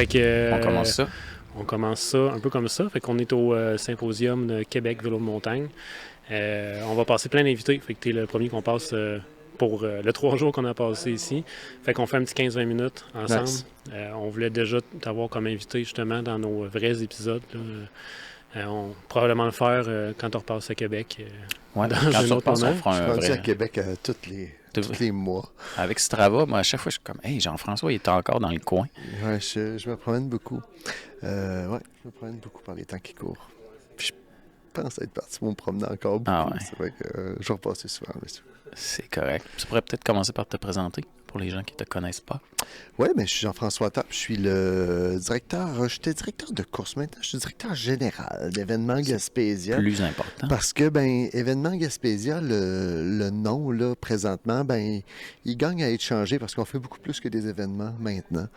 Fait que, On commence ça. on commence ça un peu comme ça. Fait qu'on est au Symposium de Québec Vélo de montagne. On va passer plein d'invités. Fait que t'es le premier qu'on passe pour le 3 jours qu'on a passé ici. Fait qu'on fait un petit 15-20 minutes ensemble. Nice. On voulait déjà t'avoir comme invité justement dans nos vrais épisodes, là. On va probablement le faire quand on repasse à Québec. Ouais, Dans quand un tu autre repasses, on moment. fera Je suis un rendu vrai... à Québec tous les mois. Avec Strava, moi, à chaque fois, je suis comme, hey, Jean-François, il est encore dans le coin. Ouais, je me promène beaucoup. Ouais, je me promène beaucoup par les temps qui courent. Puis je pense être parti pour me promener encore beaucoup. Ah ouais. C'est vrai que je vais repasser souvent, monsieur. C'est correct. Tu pourrais peut-être commencer par te présenter pour les gens qui ne te connaissent pas. Oui, mais je suis Jean-François Tappe. Je suis le directeur. J'étais directeur de course maintenant. Je suis directeur général d'événements Gaspésia. Plus important. Parce que, événement Gaspésia, le nom, là, présentement, il gagne à être changé parce qu'on fait beaucoup plus que des événements maintenant.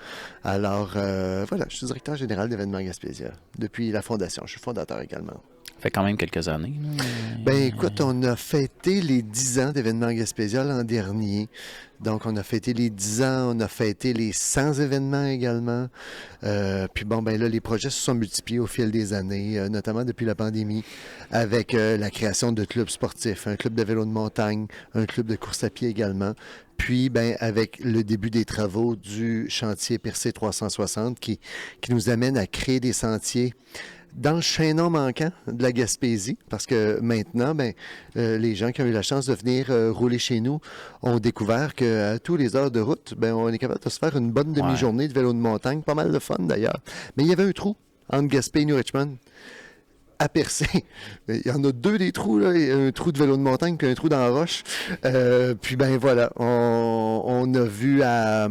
Alors, voilà, je suis directeur général d'événements Gaspésia depuis la fondation. Je suis fondateur également. Ça fait quand même quelques années. Là. Écoute, on a fêté les 10 ans d'événements Gaspésia l'an dernier. Donc, on a fêté les 10 ans, on a fêté les 100 événements également. Puis là, les projets se sont multipliés au fil des années, notamment depuis la pandémie, avec la création de clubs sportifs, un club de vélo de montagne, un club de course à pied également. Puis, avec le début des travaux du chantier Percé 360 qui nous amène à créer des sentiers dans le chaînon manquant de la Gaspésie, parce que maintenant, les gens qui ont eu la chance de venir rouler chez nous ont découvert qu'à tous les heures de route, on est capable de se faire une bonne demi-journée de vélo de montagne, pas mal de fun d'ailleurs. Mais il y avait un trou entre Gaspé et New Richmond à percer. Il y en a deux des trous, là, un trou de vélo de montagne puis un trou dans la roche. Puis voilà, on a vu à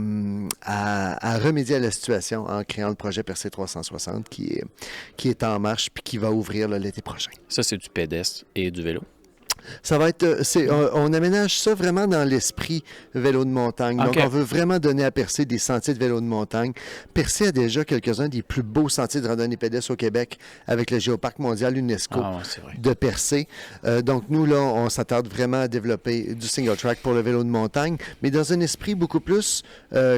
remédier à la situation en créant le projet Percé 360 qui est en marche puis qui va ouvrir là, l'été prochain. Ça, c'est du pédestre et du vélo. Ça va être, on aménage ça vraiment dans l'esprit vélo de montagne. Okay. Donc, on veut vraiment donner à Percé des sentiers de vélo de montagne. Percé a déjà quelques-uns des plus beaux sentiers de randonnée pédestre au Québec avec le Géoparc mondial UNESCO de Percé. Donc, nous, là, on s'attarde vraiment à développer du single track pour le vélo de montagne, mais dans un esprit beaucoup plus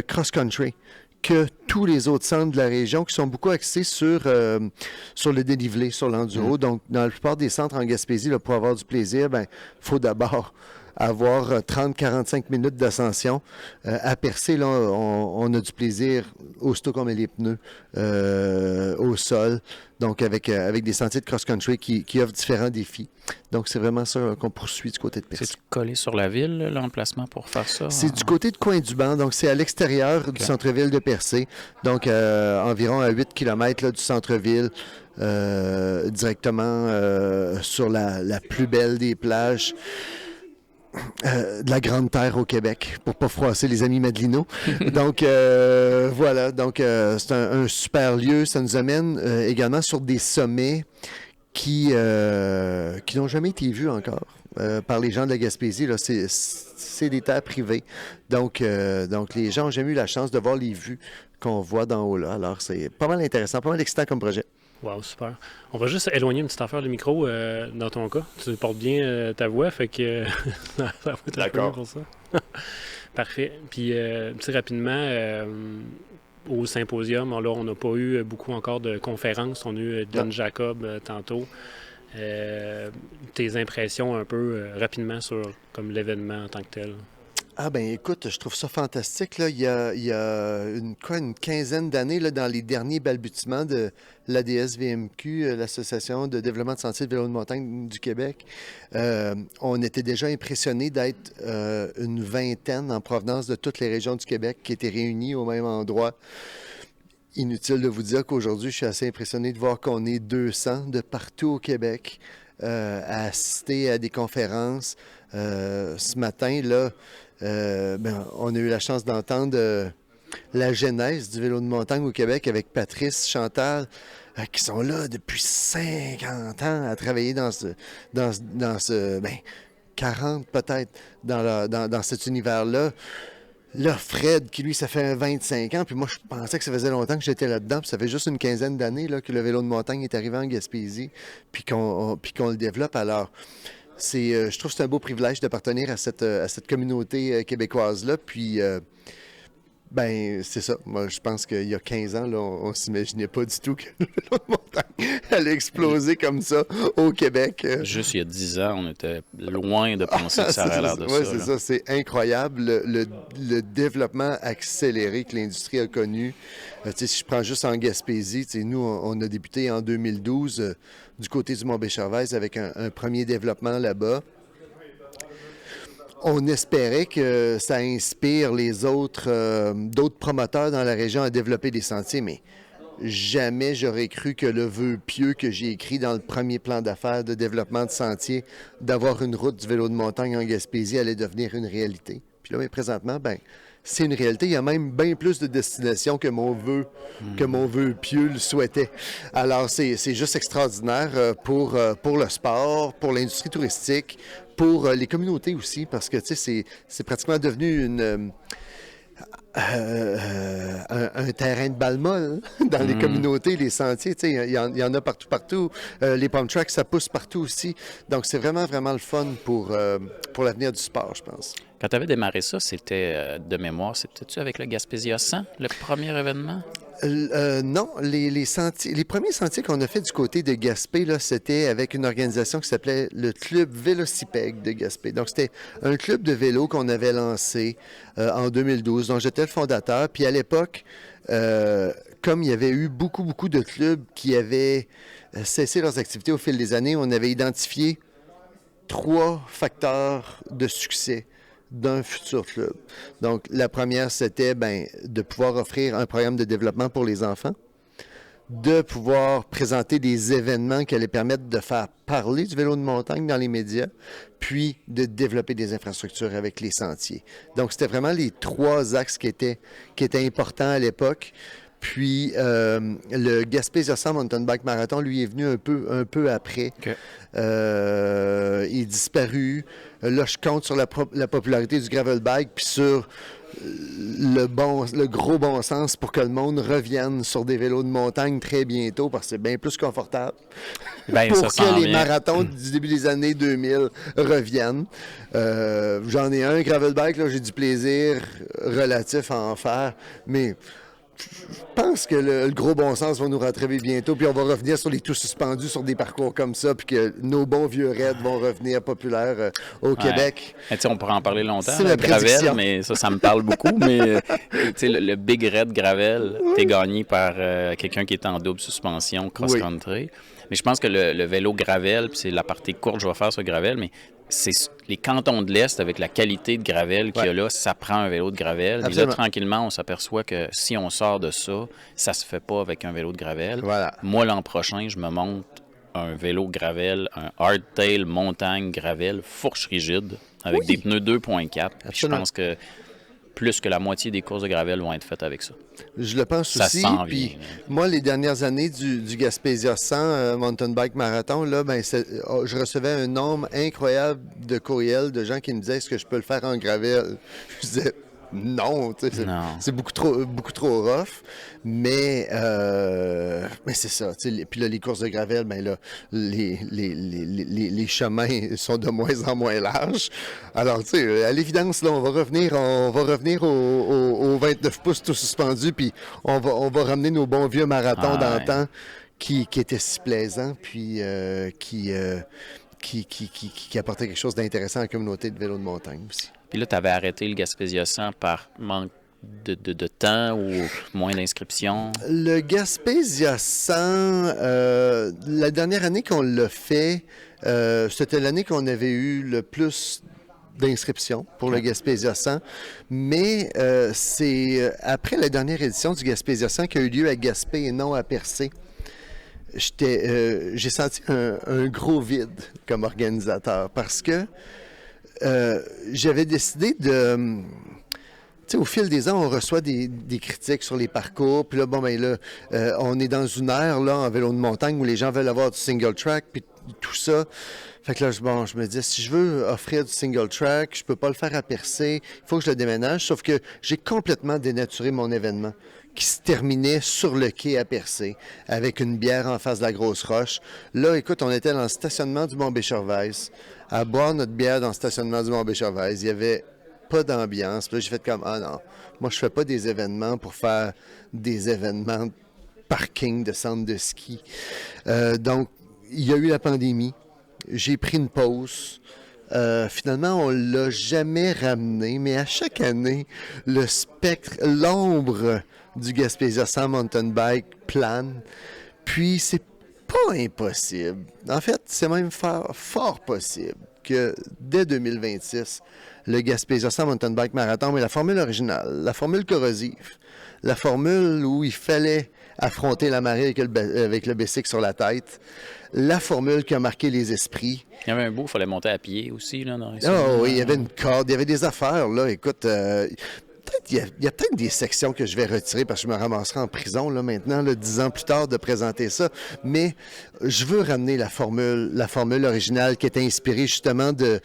cross-country que tous les autres centres de la région qui sont beaucoup axés sur le dénivelé, sur l'enduro. Donc, dans la plupart des centres en Gaspésie, là, pour avoir du plaisir, faut d'abord avoir 30-45 minutes d'ascension. À Percé, là, on a du plaisir aussitôt qu'on met les pneus au sol. Donc, avec des sentiers de cross-country qui offrent différents défis. Donc, c'est vraiment ça qu'on poursuit du côté de Percé. C'est collé sur la ville, l'emplacement pour faire ça? C'est du côté de Coin-du-Banc, donc c'est à l'extérieur du centre-ville de Percé, donc environ à 8 km là, du centre-ville, directement sur la plus belle des plages. De la Grande Terre au Québec, pour pas froisser les amis Madelino. Donc, voilà. Donc, c'est un super lieu. Ça nous amène également sur des sommets qui n'ont jamais été vus encore par les gens de la Gaspésie. Là. C'est des terres privées. Donc, les gens n'ont jamais eu la chance de voir les vues qu'on voit d'en haut là. Alors, c'est pas mal intéressant, pas mal excitant comme projet. Wow, super. On va juste éloigner une petite affaire du micro dans ton cas. Tu portes bien ta voix, fait que ça va être d'accord pour ça. Parfait. Puis, rapidement, au symposium, là, on n'a pas eu beaucoup encore de conférences. On a eu Don Jacob tantôt. Tes impressions un peu rapidement sur comme l'événement en tant que tel? Ah écoute, je trouve ça fantastique. Là. Il y a une quinzaine d'années, là, dans les derniers balbutiements de l'ADS-VMQ, l'Association de développement de sentiers de vélo de montagne du Québec, on était déjà impressionnés d'être une vingtaine en provenance de toutes les régions du Québec qui étaient réunies au même endroit. Inutile de vous dire qu'aujourd'hui, je suis assez impressionné de voir qu'on est 200 de partout au Québec à assister à des conférences. Ce matin, là, on a eu la chance d'entendre la genèse du vélo de montagne au Québec avec Patrice, Chantal, qui sont là depuis 50 ans à travailler dans ce 40 peut-être dans cet univers-là. Là, Fred, qui lui, ça fait 25 ans, puis moi, je pensais que ça faisait longtemps que j'étais là-dedans, puis ça fait juste une quinzaine d'années là, que le vélo de montagne est arrivé en Gaspésie, puis qu'on le développe. Alors, je trouve que c'est un beau privilège d'appartenir à cette communauté québécoise-là, puis Ben, c'est ça. Moi, je pense qu'il y a 15 ans, là, on s'imaginait pas du tout que le vélo de montagne allait exploser comme ça au Québec. Juste il y a 10 ans, on était loin de penser que ça aurait l'air de ça. Oui, c'est ça. C'est incroyable, le développement accéléré que l'industrie a connu. Si je prends juste en Gaspésie, nous, on a débuté en 2012 du côté du Mont-Béchervaise avec un premier développement là-bas. On espérait que ça inspire les d'autres promoteurs dans la région à développer des sentiers, mais jamais j'aurais cru que le vœu pieux que j'ai écrit dans le premier plan d'affaires de développement de sentiers, d'avoir une route du vélo de montagne en Gaspésie, allait devenir une réalité. Puis là, mais présentement, c'est une réalité. Il y a même bien plus de destinations que mon vœu pieux le souhaitait. Alors, c'est juste extraordinaire pour le sport, pour l'industrie touristique, pour les communautés aussi, parce que, c'est pratiquement devenu un terrain de balle molle dans les communautés, les sentiers. Il y en a partout. Les pump tracks, ça pousse partout aussi. Donc, c'est vraiment, vraiment le fun pour l'avenir du sport, je pense. Quand tu avais démarré ça, c'était de mémoire, c'était-tu avec le Gaspésia 100, le premier événement? Non, les premiers sentiers qu'on a fait du côté de Gaspé, là, c'était avec une organisation qui s'appelait le Club Vélocipègue de Gaspé. Donc, c'était un club de vélo qu'on avait lancé en 2012, dont j'étais le fondateur. Puis à l'époque, comme il y avait eu beaucoup de clubs qui avaient cessé leurs activités au fil des années, on avait identifié 3 facteurs de succès d'un futur club. Donc, la première, c'était de pouvoir offrir un programme de développement pour les enfants, de pouvoir présenter des événements qui allaient permettre de faire parler du vélo de montagne dans les médias, puis de développer des infrastructures avec les sentiers. Donc, c'était vraiment les 3 axes qui étaient importants à l'époque. Puis, le Gaspésia 100 Mountain Bike Marathon, lui, est venu un peu après. Okay. Il est disparu. Là, je compte sur la popularité du gravel bike, puis sur le gros bon sens pour que le monde revienne sur des vélos de montagne très bientôt, parce que c'est bien plus confortable pour que les marathons du début des années 2000 reviennent. J'en ai un gravel bike, là, j'ai du plaisir relatif à en faire, mais je pense que le gros bon sens va nous rattraper bientôt, puis on va revenir sur les tout suspendus, sur des parcours comme ça, puis que nos bons vieux raids vont revenir populaires au Québec. On pourrait en parler longtemps, c'est la gravel, mais ça me parle beaucoup, mais le Big Red Gravel, t'es gagné par quelqu'un qui est en double suspension cross-country. Mais je pense que le vélo gravel, puis c'est la partie courte que je vais faire sur le gravel, mais c'est les cantons de l'Est, avec la qualité de gravel qu'il y a là, ça prend un vélo de gravel. Mais là, tranquillement, on s'aperçoit que si on sort de ça, ça se fait pas avec un vélo de gravel. Voilà. Moi, l'an prochain, je me monte un vélo gravel, un hardtail montagne gravel, fourche rigide, avec des pneus 2.4. Je pense que plus que la moitié des courses de gravel vont être faites avec ça. Je le pense aussi. Puis moi, les dernières années du Gaspésia 100 Mountain Bike Marathon, là, je recevais un nombre incroyable de courriels de gens qui me disaient « Est-ce que je peux le faire en gravel? » Je disais non, c'est beaucoup trop rough. Mais c'est ça. Puis là, les courses de gravel, les chemins sont de moins en moins larges. Alors, à l'évidence, là, on va revenir aux 29 pouces tout suspendus, puis on va ramener nos bons vieux marathons d'antan qui étaient si plaisants, puis qui apportait quelque chose d'intéressant à la communauté de vélo de montagne aussi. Puis là, tu avais arrêté le Gaspésia 100 par manque de temps ou moins d'inscriptions? Le Gaspésia 100, la dernière année qu'on l'a fait, c'était l'année qu'on avait eu le plus d'inscriptions pour le Gaspésia 100. Mais c'est après la dernière édition du Gaspésia 100 qui a eu lieu à Gaspé et non à Percé. J'ai senti un gros vide comme organisateur parce que j'avais décidé de... au fil des ans, on reçoit des critiques sur les parcours. Puis là, on est dans une ère là, en vélo de montagne où les gens veulent avoir du single track, puis tout ça. Fait que là, je me disais, si je veux offrir du single track, je peux pas le faire à Percé, il faut que je le déménage. Sauf que j'ai complètement dénaturé mon événement qui se terminait sur le quai à Percé, avec une bière en face de la Grosse Roche. Là, écoute, on était dans le stationnement du Mont-Béchervaise, à boire notre bière dans le stationnement du Mont-Béchervaise. Il y avait pas d'ambiance. Puis là, j'ai fait comme, ah non, moi, je fais pas des événements pour faire des événements de parking, de centre de ski. Donc, il y a eu la pandémie. J'ai pris une pause. Finalement, on l'a jamais ramené, mais à chaque année, le spectre, l'ombre du Gaspésia 100 mountain bike plane. Puis, c'est pas impossible. En fait, c'est même fort possible que dès 2026, le Gaspésia 100 mountain bike marathon, mais la formule originale, la formule corrosive, la formule où il fallait affronter la marée avec le bicycle sur la tête, la formule qui a marqué les esprits. Il y avait un bout, il fallait monter à pied aussi. Là, dans les oui, il y avait une corde, il y avait des affaires. Là, écoute, il y a peut-être des sections que je vais retirer parce que je me ramasserai en prison là, maintenant, là, 10 ans plus tard, de présenter ça. Mais je veux ramener la formule originale qui était inspirée justement de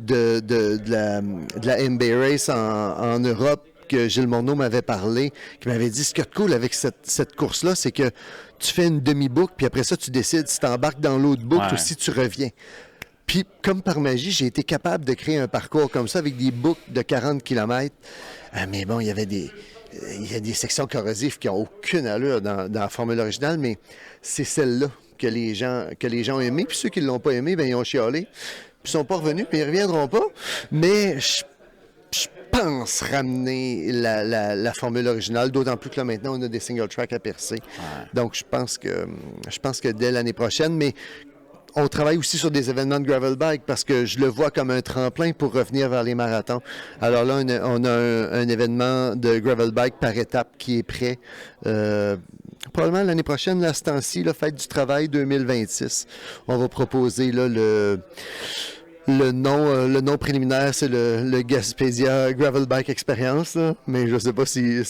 la MB Race en Europe, que Gilles Morneau m'avait parlé, qui m'avait dit, ce qui est cool avec cette course-là, c'est que tu fais une demi-boucle, puis après ça, tu décides si tu embarques dans l'autre boucle ou si tu reviens. Puis, comme par magie, j'ai été capable de créer un parcours comme ça avec des boucles de 40 km. Mais bon, il y a des sections corrosives qui n'ont aucune allure dans la formule originale, mais c'est celle-là que les gens ont aimé. Puis ceux qui ne l'ont pas aimé, bien, ils ont chialé. Puis ils ne sont pas revenus, puis ils ne reviendront pas. Mais je pense ramener la formule originale, d'autant plus que là, maintenant, on a des single track à percer. Ouais. Donc, je pense que dès l'année prochaine, mais on travaille aussi sur des événements de gravel bike parce que je le vois comme un tremplin pour revenir vers les marathons. Alors là, on a un événement de gravel bike par étape qui est prêt. Probablement l'année prochaine, là, ce temps-ci, la Fête du travail 2026. On va proposer là, le nom préliminaire, c'est le Gaspésia Gravel Bike Experience, là. Mais je ne sais pas s'il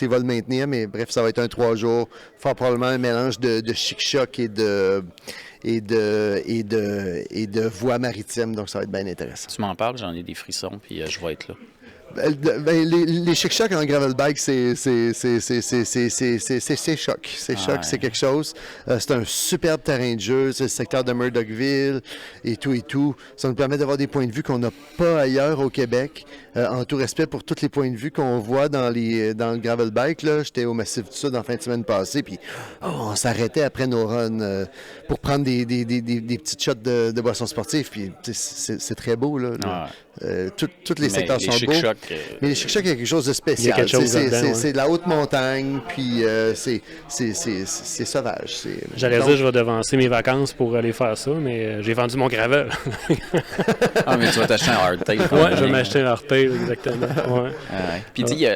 va le maintenir, mais bref, ça va être un 3 jours. Fort probablement un mélange de chic-choc et de voies maritimes, donc ça va être bien intéressant. Tu m'en parles, j'en ai des frissons, puis je vais être là. Les chic-chocs en gravel bike, c'est choc. C'est choc, c'est quelque chose. C'est un superbe terrain de jeu. C'est le secteur de Murdochville et tout. Ça nous permet d'avoir des points de vue qu'on n'a pas ailleurs au Québec. En tout respect pour tous les points de vue qu'on voit dans le gravel bike. Là. J'étais au Massif du Sud en fin de semaine passée, puis on s'arrêtait après nos runs pour prendre des petites shots de boissons sportives. Puis c'est très beau. Là, tous les secteurs sont beaux. Mais les chic-chocs, il y a quelque chose de spécial. C'est de la haute montagne, puis c'est sauvage. J'allais dire, je vais devancer mes vacances pour aller faire ça, mais j'ai vendu mon gravel. Mais tu vas t'acheter un hardtail. Oui, je vais m'acheter un hardtail, exactement. Ouais. Puis dis,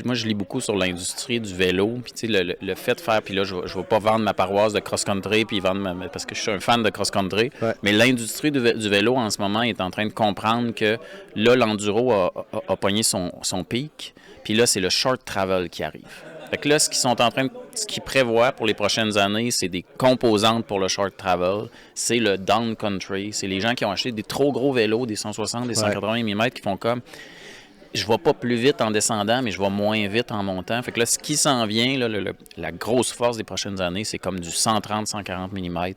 moi, je lis beaucoup sur l'industrie du vélo, puis tu sais, le fait de faire, puis là, je ne vais pas vendre ma paroisse de cross-country, puis parce que je suis un fan de cross-country, mais l'industrie du vélo, en ce moment, est en train de comprendre que là, l'enduro a pogné son pic, puis là, c'est le short travel qui arrive. Fait que là, ce qu'ils prévoient pour les prochaines années, c'est des composantes pour le short travel, c'est le down country, c'est les gens qui ont acheté des trop gros vélos, des 160, des 180 mm, qui font comme... Je vais pas plus vite en descendant, mais je vais moins vite en montant. Fait que là, ce qui s'en vient, là, la grosse force des prochaines années, c'est comme du 130-140 mm.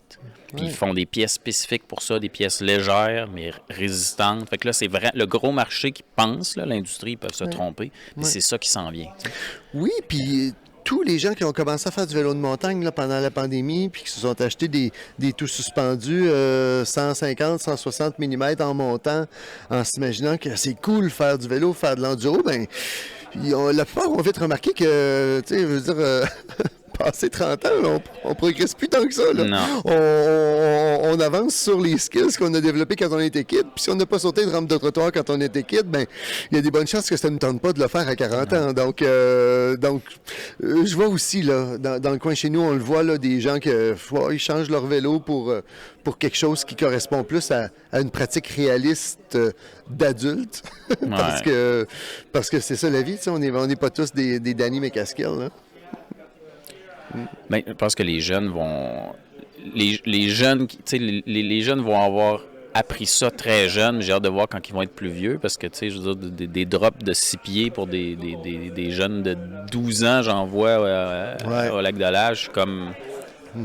Puis ils font des pièces spécifiques pour ça, des pièces légères, mais résistantes. Fait que là, c'est vrai, le gros marché qui pense, là, l'industrie, ils peuvent se tromper. Mais c'est ça qui s'en vient. T'sais. Oui, puis... Tous les gens qui ont commencé à faire du vélo de montagne là, pendant la pandémie, puis qui se sont achetés des tout suspendus 150, 160 mm en montant, en s'imaginant que c'est cool faire du vélo, faire de l'enduro, bien, la plupart ont vite remarqué que, tu sais, je veux dire... Passé 30 ans, on progresse plus tant que ça. Là. Non. On avance sur les skills qu'on a développés quand on était kid. Puis si on n'a pas sauté de rampe de trottoir quand on était kid, ben il y a des bonnes chances que ça ne tente pas de le faire à 40 ans. Donc, je vois aussi, là, dans le coin chez nous, on le voit, là, des gens ils changent leur vélo pour quelque chose qui correspond plus à une pratique réaliste d'adulte. parce que c'est ça la vie. On n'est pas tous des Danny McCaskill, là. Bien, je pense que les jeunes vont... Les jeunes, tu sais, les jeunes vont avoir appris ça très jeune. J'ai hâte de voir quand ils vont être plus vieux parce que, tu sais, je veux dire, des drops de 6 pieds pour des jeunes de 12 ans, j'en vois au lac de l'Âge, comme...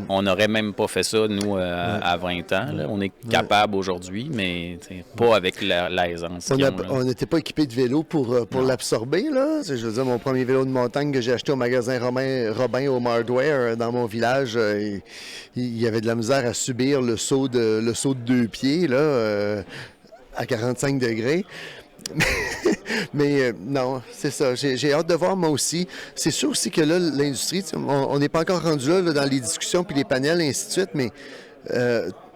On n'aurait même pas fait ça, nous, à 20 ans. Là. On est capable aujourd'hui, mais pas avec l'aisance. On n'était pas équipé de vélo pour l'absorber. Là. Je veux dire, mon premier vélo de montagne que j'ai acheté au magasin Robin au Hardware dans mon village, il y avait de la misère à subir le saut de 2 pieds là, à 45 degrés. Mais non, c'est ça. J'ai hâte de voir, moi aussi. C'est sûr aussi que là, l'industrie, on n'est pas encore rendu là, dans les discussions puis les panels et ainsi de suite, mais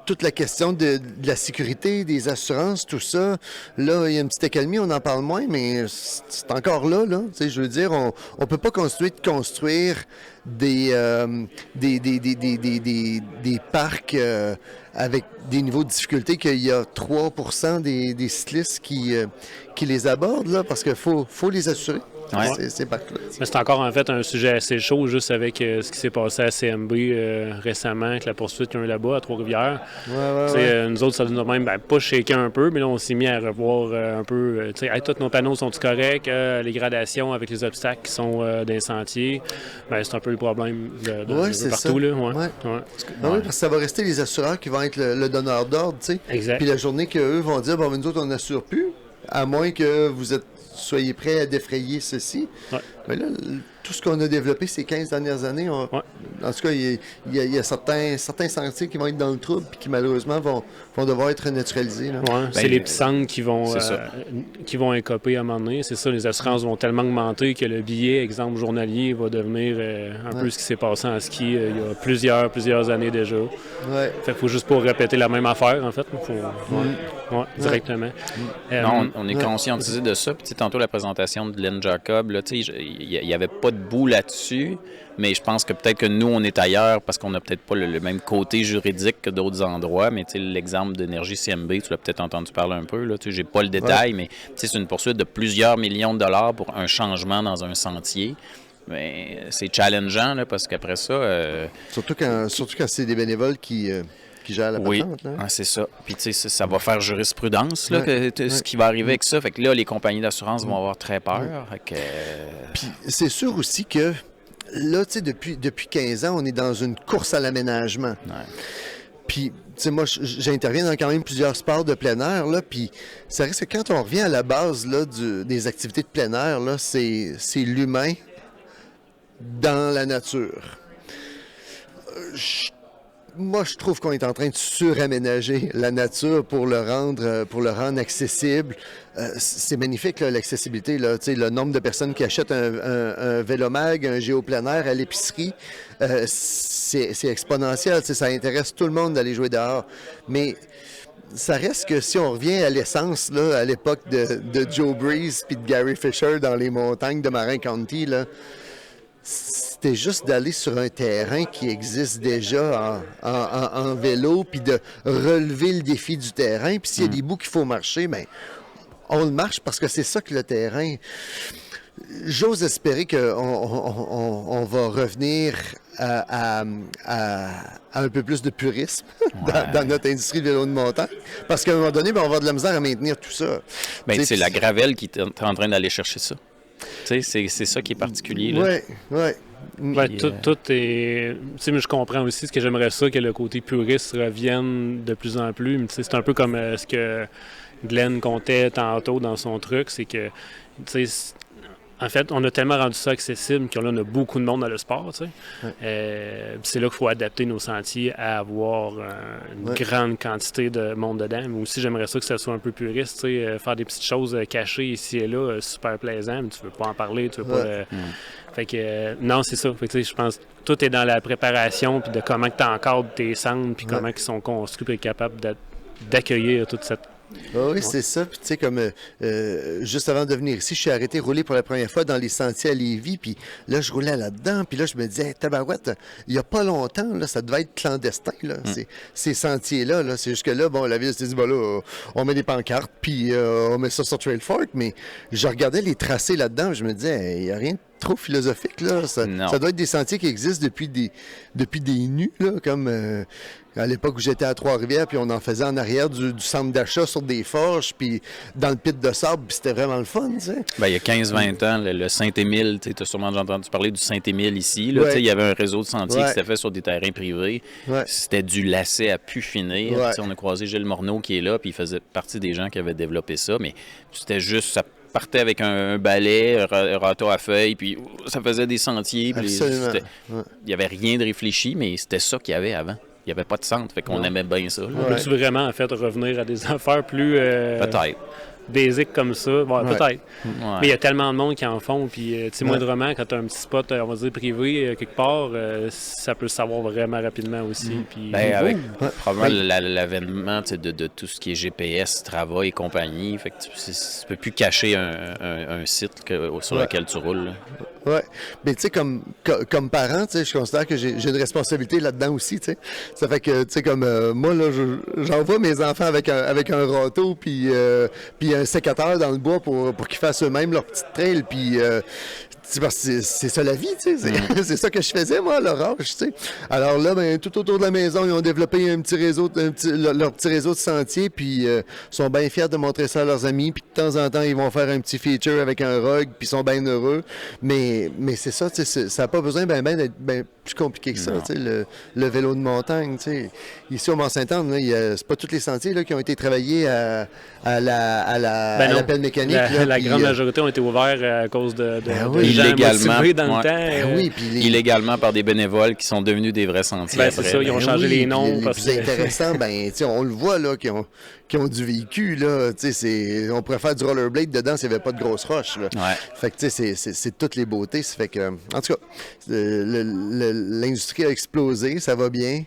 toute la question de la sécurité, des assurances, tout ça, là, il y a une petite accalmie, on en parle moins, mais c'est encore là. Tu sais, je veux dire, on ne peut pas construire des parcs avec des niveaux de difficulté qu'il y a 3% des cyclistes qui les abordent, là, parce qu'il faut les assurer. Ouais. Ces parcs-là. Mais c'est encore en fait un sujet assez chaud juste avec ce qui s'est passé à CMB récemment avec la poursuite qu'il y a eu là-bas à Trois-Rivières. Nous autres, ça nous a même pas shaké un peu, mais là on s'est mis à revoir un peu, tous nos panneaux sont-ils corrects, les gradations avec les obstacles qui sont dans les sentiers, c'est un peu le problème de partout. Là. Oui, parce que ça va rester les assureurs qui vont être le donneur d'ordre, tu sais. Exact. Puis la journée qu'eux vont dire, nous autres on n'assure plus, à moins que soyez prêts à défrayer ceci. Ouais. Mais là, tout ce qu'on a développé ces 15 dernières années, en tout cas, il y a certains sentiers qui vont être dans le trouble et qui, malheureusement, vont devoir être naturalisés. Là. C'est les petits centres qui vont écoper à un moment donné. C'est ça, les assurances vont tellement augmenter que le billet, exemple journalier, va devenir un peu ce qui s'est passé en ski il y a plusieurs années déjà. Ouais. Fait qu'il faut juste pas répéter la même affaire, en fait. Directement. Non, on est conscientisé de ça. Puis, tantôt, la présentation de Glenn Jacob, là, il n'y avait pas de bout là-dessus, mais je pense que peut-être que nous, on est ailleurs parce qu'on n'a peut-être pas le même côté juridique que d'autres endroits, mais l'exemple d'Énergie CMB, tu l'as peut-être entendu parler un peu, là, j'ai pas le détail, mais c'est une poursuite de plusieurs millions de dollars pour un changement dans un sentier. Mais c'est challengeant, là, parce qu'après ça... Surtout quand c'est des bénévoles qui gèrent la patente. Oui, c'est ça. Puis, tu sais, ça va faire jurisprudence, là, ce qui va arriver avec ça. Fait que là, les compagnies d'assurance vont avoir très peur. Puis, c'est sûr aussi que, là, tu sais, depuis 15 ans, on est dans une course à l'aménagement. Ouais. Puis, tu sais, moi, j'interviens dans quand même plusieurs sports de plein air, là, puis ça risque que quand on revient à la base, là, des activités de plein air, là, c'est l'humain dans la nature. Moi, je trouve qu'on est en train de suraménager la nature pour le rendre accessible. C'est magnifique, là, l'accessibilité. Là. Le nombre de personnes qui achètent un vélomag, un géoplein air à l'épicerie, c'est exponentiel. Ça intéresse tout le monde d'aller jouer dehors. Mais ça reste que si on revient à l'essence, là, à l'époque de Joe Breeze puis de Gary Fisher dans les montagnes de Marin County, là, c'était juste d'aller sur un terrain qui existe déjà en vélo, puis de relever le défi du terrain. Puis s'il y a des bouts qu'il faut marcher, bien, on le marche parce que c'est ça que le terrain... J'ose espérer qu'on va revenir à un peu plus de purisme dans notre industrie de vélo de montagne. Parce qu'à un moment donné, on va avoir de la misère à maintenir tout ça. Bien, c'est la Gravel qui est en train d'aller chercher ça. Tu sais, c'est ça qui est particulier. Oui. Tout est... Tu sais, mais je comprends aussi ce que j'aimerais ça, que le côté puriste revienne de plus en plus. Mais c'est un peu comme ce que Glenn comptait tantôt dans son truc, c'est que, tu sais, en fait, on a tellement rendu ça accessible que là, on a beaucoup de monde dans le sport, tu sais. C'est là qu'il faut adapter nos sentiers à avoir une grande quantité de monde dedans. Mais aussi, j'aimerais ça que ça soit un peu puriste, tu sais, faire des petites choses cachées ici et là, super plaisant, mais tu veux pas en parler, tu veux pas... Fait que, non, c'est ça. Fait que, je pense que tout est dans la préparation, puis de comment tu encadres tes centres, puis comment ils sont construits pour être capables d'accueillir toute cette... Oui, c'est ça. Puis, tu sais, comme juste avant de venir ici, je suis arrêté rouler pour la première fois dans les sentiers à Lévis. Puis là, je roulais là-dedans. Puis là, je me disais, tabarouette, il n'y a pas longtemps, là, ça devait être clandestin, là, ces sentiers-là. Là. C'est juste que là, bon, la ville s'est dit, là, on met des pancartes, puis on met ça sur Trail Fork. Mais je regardais les tracés là-dedans, je me disais, il n'y a rien de trop philosophique, là. Ça doit être des sentiers qui existent depuis des nus, là, comme à l'époque où j'étais à Trois-Rivières, puis on en faisait en arrière du centre d'achat sur des forges, puis dans le pit de sable, puis c'était vraiment le fun, tu sais. Ben, il y a 15-20 ans, le Saint-Émile, tu as sûrement déjà entendu parler du Saint-Émile ici. Là, il y avait un réseau de sentiers qui s'était fait sur des terrains privés. C'était du lacet à pu finir. On a croisé Gilles Morneau qui est là, puis il faisait partie des gens qui avaient développé ça, mais c'était juste... ça partait avec un balai, un râteau à feuilles, puis ça faisait des sentiers. Il n'y avait rien de réfléchi, mais c'était ça qu'il y avait avant. Il n'y avait pas de centre, fait qu'on aimait bien ça. Peux-tu vraiment, en fait, revenir à des affaires plus... Peut-être. Basique comme ça, peut-être. Ouais. Mais il y a tellement de monde qui en font, puis tu sais, moindrement, quand tu as un petit spot, on va dire privé, quelque part, ça peut se savoir vraiment rapidement aussi. Puis... avec probablement l'avènement de tout ce qui est GPS, travail et compagnie, fait que tu peux plus cacher un site sur lequel tu roules. Oui, mais tu sais, comme parent, tu sais, je considère que j'ai une responsabilité là-dedans aussi, tu sais. Ça fait que, tu sais, comme moi, là, j'envoie mes enfants avec un râteau, puis un sécateur dans le bois pour qu'ils fassent eux-mêmes leur petite trail, puis c'est ça la vie, tu sais. C'est ça que je faisais, moi, à leur âge, tu sais. Alors là, ben, tout autour de la maison, ils ont développé leur petit réseau de sentiers, puis sont bien fiers de montrer ça à leurs amis, puis de temps en temps, ils vont faire un petit feature avec un rug, puis ils sont bien heureux. Mais c'est ça, tu sais, ça n'a pas besoin d'être plus compliqué que ça, tu sais, le vélo de montagne, tu sais. Ici, au Mont-Sainte-Anne, c'est pas tous les sentiers là, qui ont été travaillés à la pelle mécanique. La grande majorité ont été ouverts à cause de illégalement, dans le temps. Illégalement par des bénévoles qui sont devenus des vrais sentiers. C'est ça, ils ont changé les noms. Les plus intéressants, on le voit, là, qui ont du véhicule, là, on pourrait faire du rollerblade dedans s'il n'y avait pas de grosses roches, là. Fait que, c'est toutes les beautés. Ça fait que, en tout cas, l'industrie a explosé, ça va bien.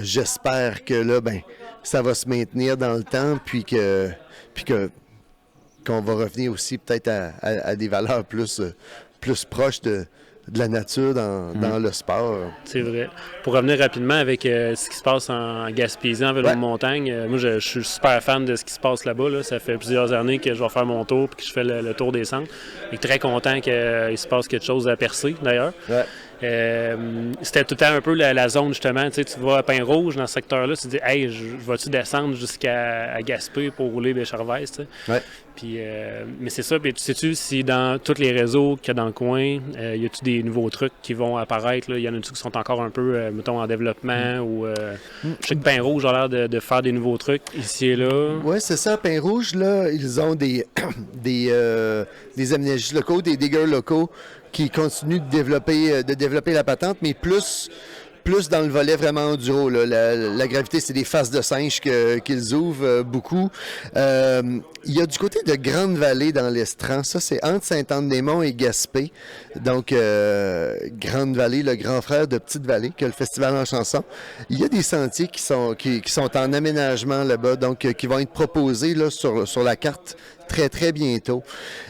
J'espère que là, ça va se maintenir dans le temps, puis qu'on va revenir aussi peut-être à des valeurs plus proches de la nature dans le sport. C'est vrai. Pour revenir rapidement avec ce qui se passe en Gaspésie, en vélo de montagne, moi je suis super fan de ce qui se passe là-bas. Là. Ça fait plusieurs années que je vais faire mon tour et que je fais le tour des centres. Je suis très content qu'il se passe quelque chose à Percé, d'ailleurs. C'était tout le temps un peu la zone, justement. Tu vas à Pin-Rouge, dans ce secteur-là, tu te dis « Hey, vas-tu descendre jusqu'à Gaspé pour rouler Béchervaise? » Puis, mais c'est ça. Puis, sais-tu si dans tous les réseaux qu'il y a dans le coin, y a-tu des nouveaux trucs qui vont apparaître? Là? Y en a-tu qui sont encore un peu, mettons, en développement? Ou je sais que Pin-Rouge a l'air de faire des nouveaux trucs ici et là. Oui, c'est ça. Pin-Rouge, là, ils ont des aménagistes locaux, des diggers locaux qui continuent de développer la patente, mais plus dans le volet vraiment enduro. Là. La gravité, c'est des faces de singe qu'ils ouvrent beaucoup. Il y a du côté de Grande-Vallée dans l'Estran. Ça, c'est entre Sainte-Anne-des-Monts et Gaspé. Donc, Grande-Vallée, le grand frère de Petite-Vallée, qui a le festival en chanson. Il y a des sentiers qui sont en aménagement là-bas, donc qui vont être proposés là, sur la carte très, très bientôt.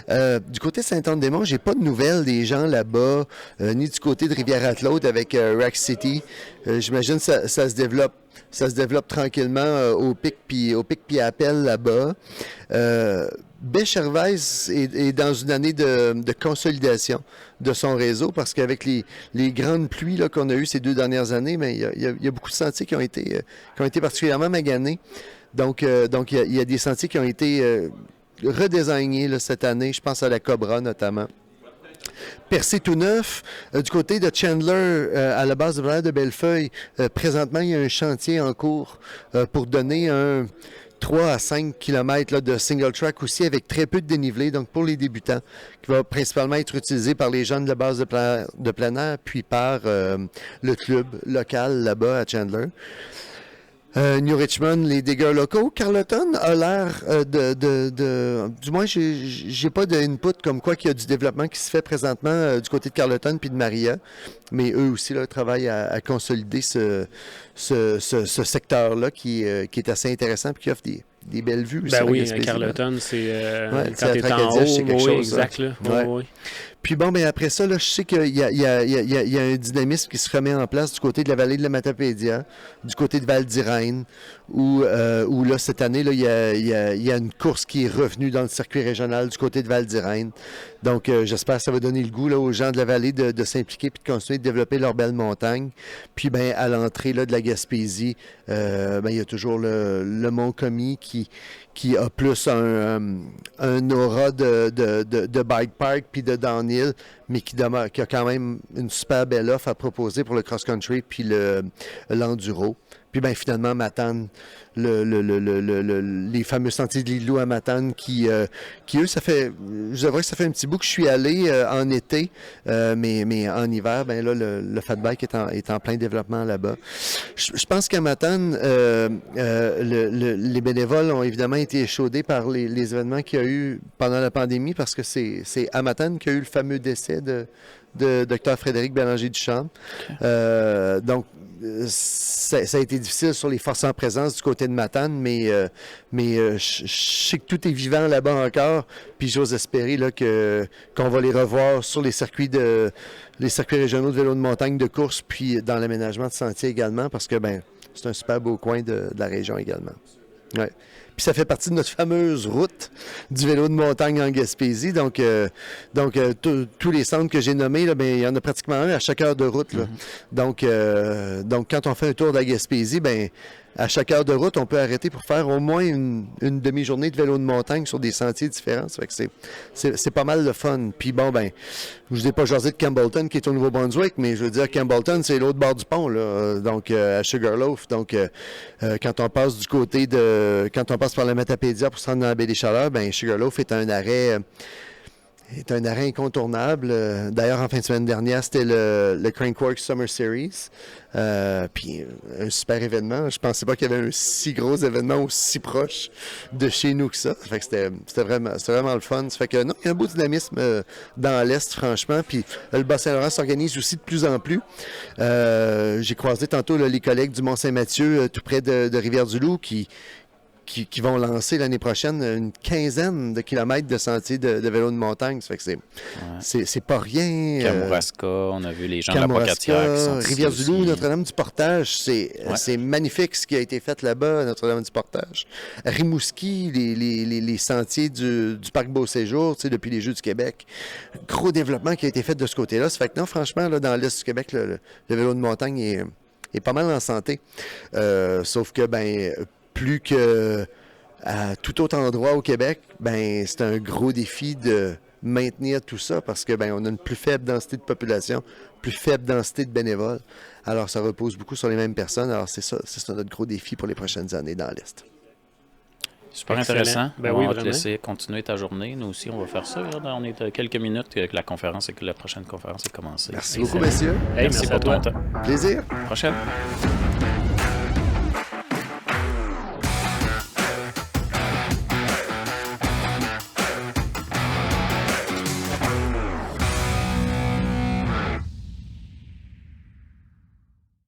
Du côté de Sainte-Anne-des-Monts, j'ai pas de nouvelles des gens là-bas, ni du côté de Rivière-Atlaute avec Rack City. J'imagine que ça se développe. Ça se développe tranquillement au pic puis à pelle là-bas. Béchervaise est dans une année de consolidation de son réseau parce qu'avec les grandes pluies là, qu'on a eues ces 2 dernières années, mais il y a beaucoup de sentiers qui ont été particulièrement maganés. Donc il y a des sentiers qui ont été redésignés là, cette année. Je pense à la Cobra notamment. Percé tout neuf. Du côté de Chandler, à la base de Valère de Bellefeuille, présentement, il y a un chantier en cours pour donner un 3 à 5 km là, de single track aussi avec très peu de dénivelé, donc pour les débutants, qui va principalement être utilisé par les jeunes de la base de plein air, puis par le club local là-bas à Chandler. New Richmond, les diggers locaux. Carleton a l'air du moins, j'ai pas d'input comme quoi qu'il y a du développement qui se fait présentement du côté de Carleton puis de Maria. Mais eux aussi là, travaillent à consolider ce secteur-là qui est assez intéressant et qui offre des belles vues aussi. Ben oui, Carleton, c'est quand tu es en haut, c'est quelque chose. Exact. Là. Ouais. Oui. Puis bon, ben après ça, là, je sais qu'il y a un dynamisme qui se remet en place du côté de la vallée de la Matapédia, du côté de Val d'Irène, où là, cette année, là, il y a une course qui est revenue dans le circuit régional du côté de Val d'Irène. Donc, j'espère que ça va donner le goût là, aux gens de la vallée de s'impliquer puis de continuer de développer leur belle montagne. Puis, ben, à l'entrée là, de la Gaspésie, ben, il y a toujours le Mont Commis qui a plus un aura de bike park puis de downhill, mais qui a quand même une super belle offre à proposer pour le cross-country puis l'enduro. Puis ben finalement, Matane, les fameux sentiers de l'Îlot à Matane qui eux, je devrais que ça fait un petit bout que je suis allé en été, mais en hiver, ben là, le fat bike est en plein développement là-bas. Je pense qu'à Matane, les bénévoles ont évidemment été échaudés par les événements qu'il y a eu pendant la pandémie, parce que c'est à Matane qu'il y a eu le fameux décès de Dr Frédéric Bélanger-Duchamp. Donc, ça a été difficile sur les forces en présence du côté de Matane, mais je sais que tout est vivant là-bas encore, puis j'ose espérer là, qu'on va les revoir sur les circuits régionaux de vélo de montagne de course, puis dans l'aménagement de sentiers également, parce que ben c'est un super beau coin de la région également. Ouais. Puis ça fait partie de notre fameuse route du vélo de montagne en Gaspésie. Donc tous les centres que j'ai nommés, là, ben, il y en a pratiquement un à chaque heure de route. Là. Mm-hmm. Donc, quand on fait un tour de la Gaspésie, ben, à chaque heure de route, on peut arrêter pour faire au moins une demi-journée de vélo de montagne sur des sentiers différents. Ça fait que c'est pas mal de fun. Puis bon, ben, je vous ai pas jasé de Campbellton qui est au Nouveau-Brunswick, mais je veux dire, Campbellton, c'est l'autre bord du pont, là, donc à Sugarloaf. Donc, quand on passe quand on passe par la Matapédia pour se rendre dans la baie des Chaleurs, ben, Sugarloaf est un arrêt incontournable. D'ailleurs, en fin de semaine dernière, c'était le Crankworx Summer Series. Puis un super événement. Je pensais pas qu'il y avait un si gros événement aussi proche de chez nous que ça. Ça fait que c'était vraiment le fun. Ça fait que non, il y a un beau dynamisme dans l'Est, franchement. Puis le Bas-Saint-Laurent s'organise aussi de plus en plus. J'ai croisé tantôt là, les collègues du Mont-Saint-Mathieu, tout près de Rivière-du-Loup, qui vont lancer l'année prochaine une quinzaine de kilomètres de sentiers de vélo de montagne. Ça fait que c'est pas rien. Kamouraska, on a vu les gens de la Pocatière qui sont Rivière-du-Loup, Notre-Dame-du-Portage, c'est magnifique ce qui a été fait là-bas, Notre-Dame-du-Portage. Rimouski, les sentiers du Parc Beau-Séjour, depuis les Jeux du Québec. Gros développement qui a été fait de ce côté-là. Ça fait que non, franchement, là, dans l'Est du Québec, le vélo de montagne est pas mal en santé. Sauf que, ben, plus que à tout autre endroit au Québec, ben c'est un gros défi de maintenir tout ça parce que ben on a une plus faible densité de population, plus faible densité de bénévoles. Alors ça repose beaucoup sur les mêmes personnes. Alors c'est ça notre gros défi pour les prochaines années dans l'Est. Super intéressant. Ben on va te laisser continuer ta journée. Nous aussi, on va faire ça. On est à quelques minutes que la prochaine conférence est commencée. Merci beaucoup, messieurs. Merci pour ton temps. Plaisir. Prochaine.